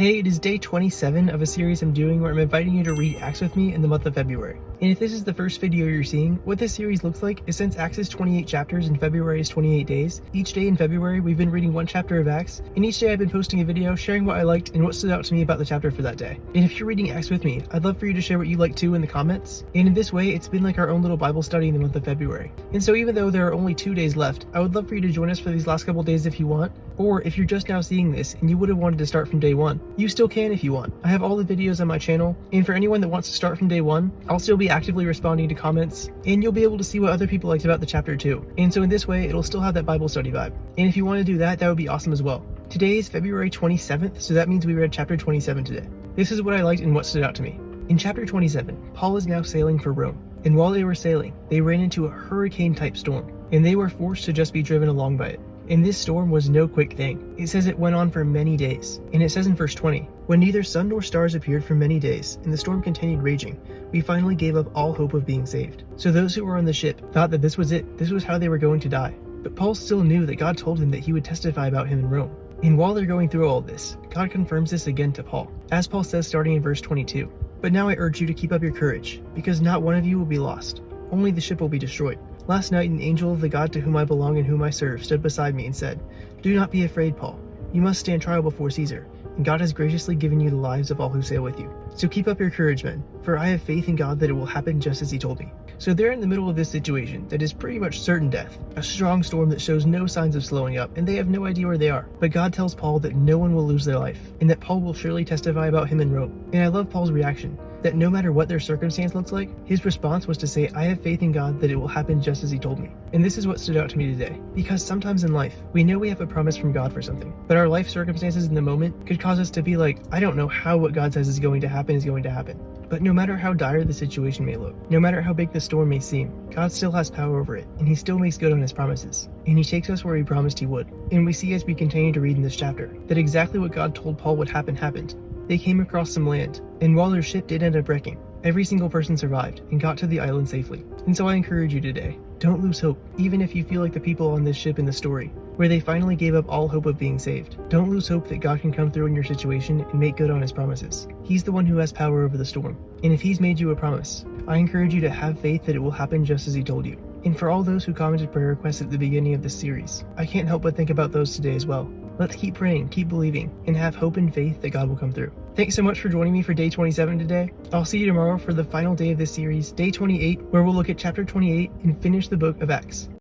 Hey, it is day 27 of a series I'm doing where I'm inviting you to read Acts with me in the month of February. And if this is the first video you're seeing, what this series looks like is since Acts is 28 chapters and February is 28 days, each day in February we've been reading one chapter of Acts, and each day I've been posting a video sharing what I liked and what stood out to me about the chapter for that day. And if you're reading Acts with me, I'd love for you to share what you like too in the comments. And in this way, it's been like our own little Bible study in the month of February. And so even though there are only 2 days left, I would love for you to join us for these last couple days if you want, or if you're just now seeing this and you would have wanted to start from day 1, you still can if you want. I have all the videos on my channel, and for anyone that wants to start from day 1, I'll still be actively responding to comments, and you'll be able to see what other people liked about the chapter too. And so in this way, it'll still have that Bible study vibe. And if you want to do that, that would be awesome as well. Today is February 27th, so that means we read chapter 27 today. This is what I liked and what stood out to me. In chapter 27, Paul is now sailing for Rome, and while they were sailing, they ran into a hurricane-type storm, and they were forced to just be driven along by it. And this storm was no quick thing. It says it went on for many days. And it says in verse 20, "When neither sun nor stars appeared for many days, and the storm continued raging, we finally gave up all hope of being saved." So those who were on the ship thought that this was it. This was how they were going to die. But Paul still knew that God told him that he would testify about him in Rome. And while they're going through all of this, God confirms this again to Paul. As Paul says starting in verse 22, "But now I urge you to keep up your courage, because not one of you will be lost. Only the ship will be destroyed. Last night an angel of the God to whom I belong and whom I serve stood beside me and said, 'Do not be afraid, Paul. You must stand trial before Caesar, and God has graciously given you the lives of all who sail with you. So keep up your courage, men, for I have faith in God that it will happen just as he told me.'" So they're in the middle of this situation that is pretty much certain death, a strong storm that shows no signs of slowing up, and they have no idea where they are. But God tells Paul that no one will lose their life, and that Paul will surely testify about him in Rome. And I love Paul's reaction, that no matter what their circumstance looks like, his response was to say, "I have faith in God that it will happen just as he told me." And this is what stood out to me today, because sometimes in life, we know we have a promise from God for something, but our life circumstances in the moment could cause us to be like, I don't know how what God says is going to happen is going to happen. But no matter how dire the situation may look, no matter how big the storm may seem, God still has power over it, and he still makes good on his promises. And he takes us where he promised he would. And we see as we continue to read in this chapter, that exactly what God told Paul would happen happened. They came across some land, and while their ship did end up wrecking, every single person survived and got to the island safely. And so I encourage you today, don't lose hope, even if you feel like the people on this ship in the story, where they finally gave up all hope of being saved. Don't lose hope that God can come through in your situation and make good on his promises. He's the one who has power over the storm. And if he's made you a promise, I encourage you to have faith that it will happen just as he told you. And for all those who commented prayer requests at the beginning of this series, I can't help but think about those today as well. Let's keep praying, keep believing, and have hope and faith that God will come through. Thanks so much for joining me for day 27 today. I'll see you tomorrow for the final day of this series, day 28, where we'll look at chapter 28 and finish the book of Acts.